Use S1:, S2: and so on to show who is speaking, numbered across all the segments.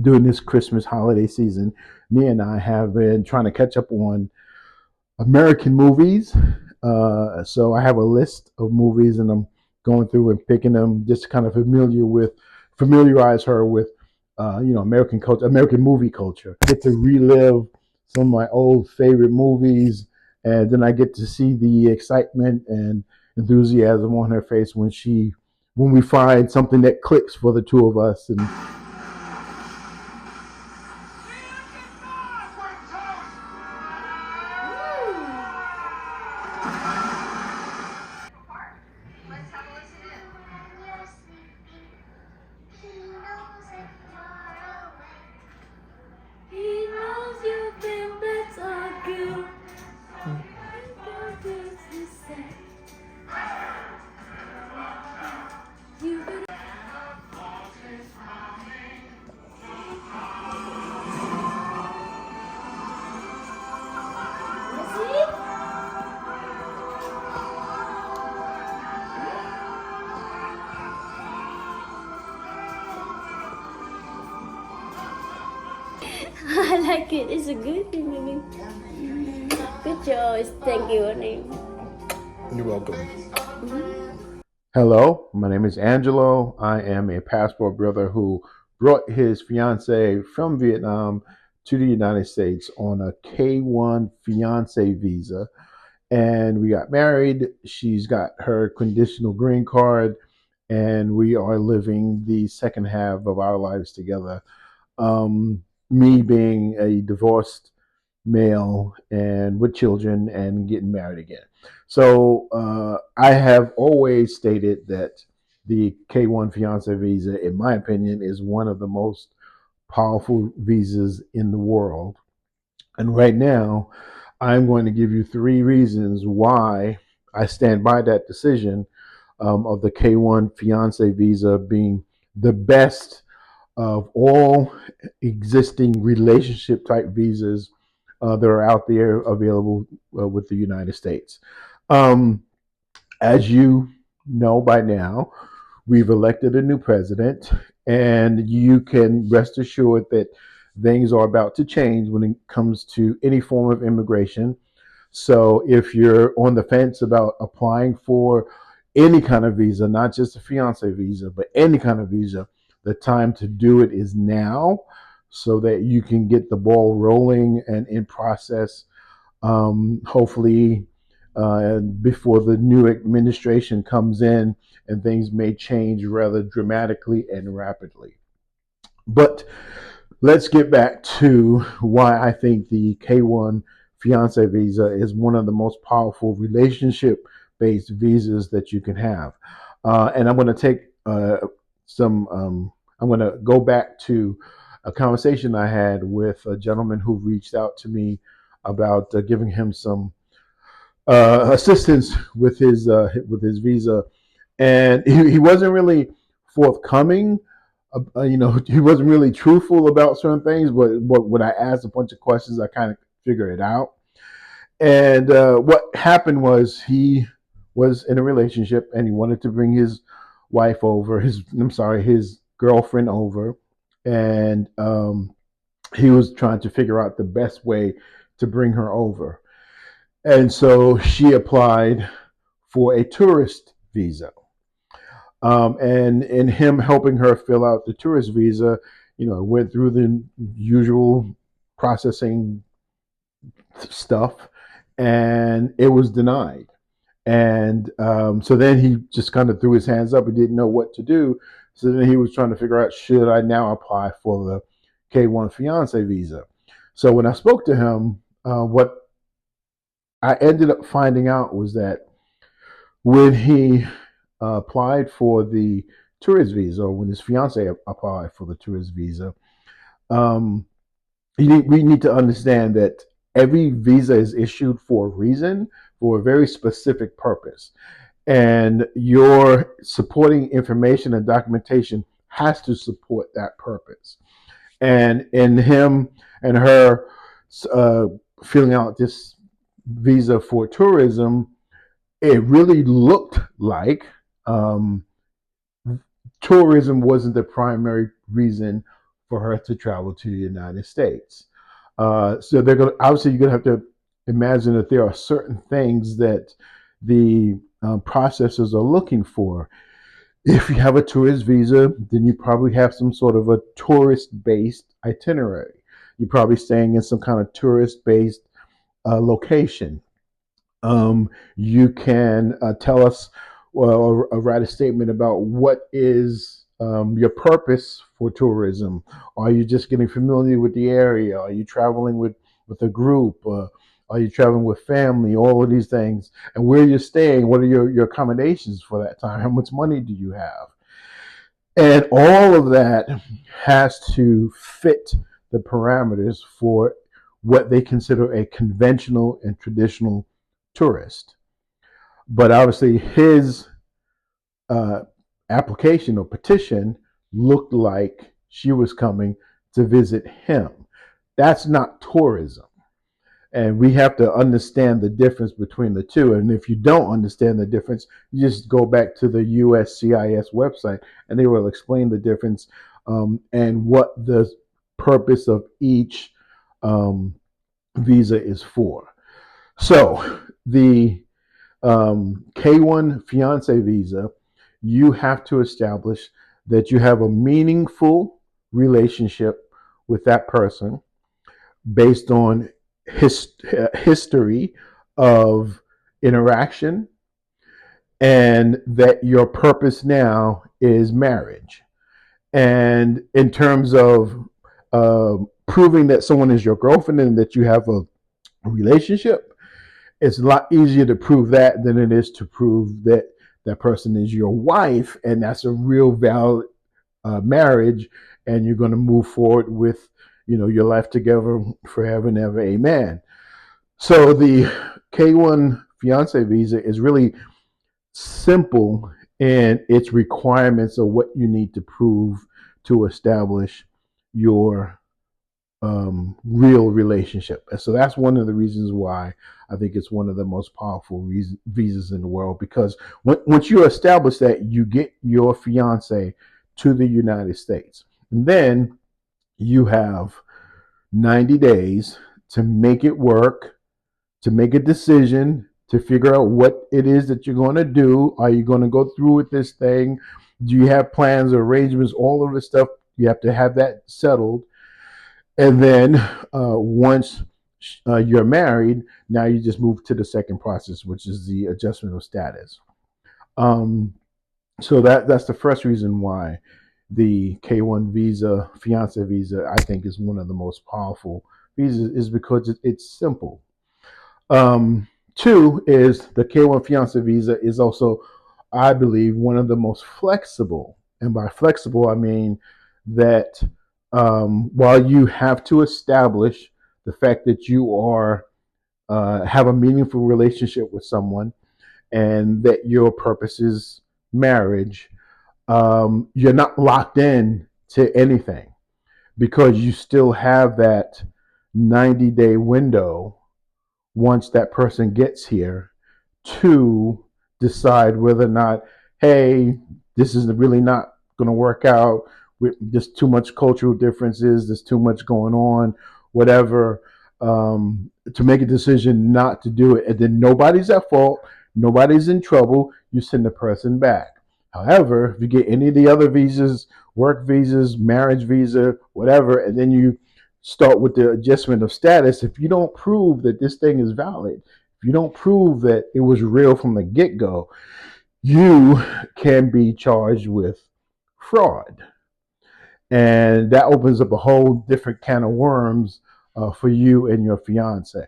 S1: during this Christmas holiday season, Nia and I have been trying to catch up on American movies. So I have a list of movies, and I'm going through and picking them just to kind of familiarize her with, American culture, American movie culture. I get to relive some of my old favorite movies, and then I get to see the excitement and enthusiasm on her face when we find something that clicks for the two of us. And
S2: I like it. It's a good movie. Good choice. Thank you, honey.
S1: you're welcome. Hello, my name is Angelo. I am a passport brother who brought his fiancee from Vietnam to the United States on a K1 Fiancée visa. And we got married. She's got her conditional green card, and we are living the second half of our lives together. Me being a divorced male and with children and getting married again. So I have always stated that the K1 fiance visa, in my opinion, is one of the most powerful visas in the world. And right now, I'm going to give you three reasons why I stand by that decision of the K1 fiance visa being the best of all existing relationship type visas that are out there available with the United States. Um, as you know by now, we've elected a new president, and you can rest assured that things are about to change when it comes to any form of immigration. So if you're on the fence about applying for any kind of visa, not just a fiance visa, but any kind of visa, the time to do it is now so that you can get the ball rolling and in process, hopefully, before the new administration comes in, and things may change rather dramatically and rapidly. But let's get back to why I think the K1 fiance visa is one of the most powerful relationship based visas that you can have. And I'm going to take I'm going to go back to a conversation I had with a gentleman who reached out to me about giving him some assistance with his visa, and he wasn't really forthcoming. He wasn't really truthful about certain things, but when I asked a bunch of questions, I kind of figured it out. And what happened was he was in a relationship, and he wanted to bring his wife over, his girlfriend over, and he was trying to figure out the best way to bring her over. And so she applied for a tourist visa. And in him helping her fill out the tourist visa, went through the usual processing stuff, and it was denied. And so then he just kind of threw his hands up. He didn't know what to do. So then he was trying to figure out, should I now apply for the K1 fiance visa? So when I spoke to him, what I ended up finding out was that when he applied for the tourist visa, or when his fiance applied for the tourist visa, um, we need to understand that every visa is issued for a reason, for a very specific purpose. And your supporting information and documentation has to support that purpose. And in him and her uh, filling out this visa for tourism, it really looked like um, tourism wasn't the primary reason for her to travel to the United States. So they're going to, obviously you're going to have to imagine that there are certain things that the processors are looking for. If you have a tourist visa, then you probably have some sort of a tourist based itinerary. You're probably staying in some kind of tourist based location. You can tell us, well, or write a statement about what is your purpose for tourism. Are you just getting familiar with the area? Are you traveling with a group? Are you traveling with family? All of these things. And where you're staying, what are your accommodations for that time? How much money do you have? And all of that has to fit the parameters for what they consider a conventional and traditional tourist. But obviously, his uh, application or petition looked like she was coming to visit him. That's not tourism. And we have to understand the difference between the two. And if you don't understand the difference, you just go back to the USCIS website and they will explain the difference and what the purpose of each um, visa is for. So the K1 Fiancée visa, you have to establish that you have a meaningful relationship with that person based on history of interaction, and that your purpose now is marriage. And in terms of proving that someone is your girlfriend and that you have a relationship, it's a lot easier to prove that than it is to prove that that person is your wife and that's a real valid marriage, and you're going to move forward with your life together forever and ever, amen. So the K1 Fiance visa is really simple in its requirements of what you need to prove to establish your real relationship. And so that's one of the reasons why I think it's one of the most powerful visas in the world, because once you establish that, you get your fiance to the United States. And then you have 90 days to make it work, to make a decision, to figure out what it is that you're going to do. Are you going to go through with this thing? Do you have plans, arrangements, all of this stuff? You have to have that settled. And then once you're married, now you just move to the second process, which is the adjustment of status. Um, so that's the first reason why the K1 visa, fiance visa, I think is one of the most powerful visas, is because it's simple. Two is the K1 fiance visa is also, I believe, one of the most flexible. And by flexible, I mean that while you have to establish the fact that you are have a meaningful relationship with someone and that your purpose is marriage, you're not locked in to anything, because you still have that 90-day window once that person gets here to decide whether or not, hey, this is really not going to work out. There's too much cultural differences. There's too much going on, whatever, to make a decision not to do it. And then nobody's at fault. Nobody's in trouble. You send the person back. However, if you get any of the other visas, work visas, marriage visa, whatever, and then you start with the adjustment of status, if you don't prove that this thing is valid, if you don't prove that it was real from the get-go, you can be charged with fraud. And that opens up a whole different can of worms for you and your fiance.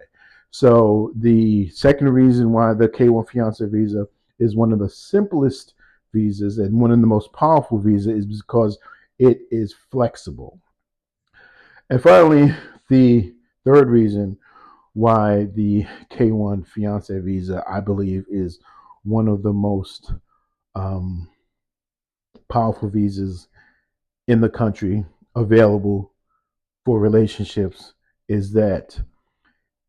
S1: So the second reason why the K1 fiance visa is one of the simplest visas and one of the most powerful visas is because it is flexible. And finally, the third reason why the K1 fiance visa, I believe, is one of the most um, powerful visas in the country available for relationships is that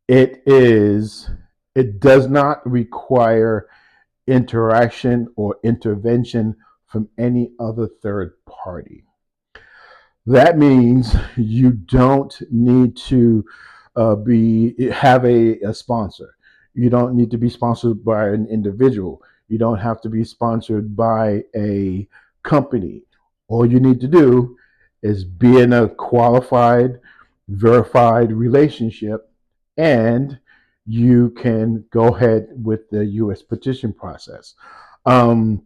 S1: it is it does not require interaction or intervention from any other third party. That means you don't need to be have a sponsor. You don't need to be sponsored by an individual. You don't have to be sponsored by a company. All you need to do is be in a qualified, verified relationship, and you can go ahead with the U.S. petition process. Um,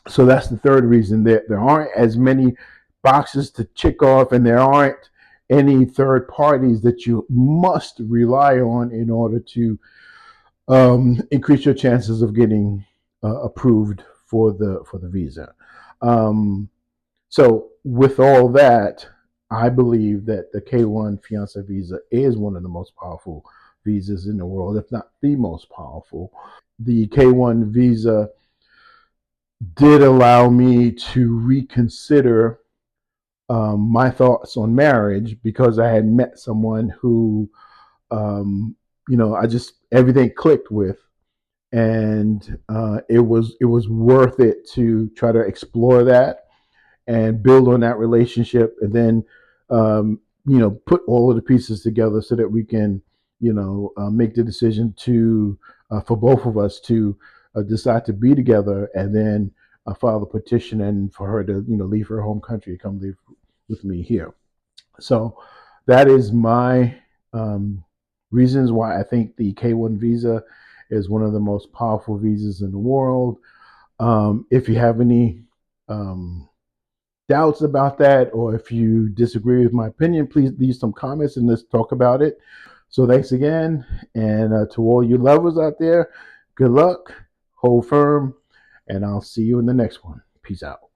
S1: so that's the third reason. There aren't as many boxes to check off, and there aren't any third parties that you must rely on in order to increase your chances of getting approved for the visa. Um, so with all that, I believe that the K1 Fiancé visa is one of the most powerful visas in the world, if not the most powerful. The K1 visa did allow me to reconsider my thoughts on marriage because I had met someone who, um, I just everything clicked with, and it was worth it to try to explore that and build on that relationship, and then put all of the pieces together so that we can make the decision to for both of us to decide to be together, and then file the petition and for her to leave her home country to come live with me here. So that is my um, reasons why I think the K1 visa is one of the most powerful visas in the world. If you have any um, doubts about that, or if you disagree with my opinion, please leave some comments and let's talk about it. So thanks again. And to all you lovers out there, good luck, hold firm, and I'll see you in the next one. Peace out.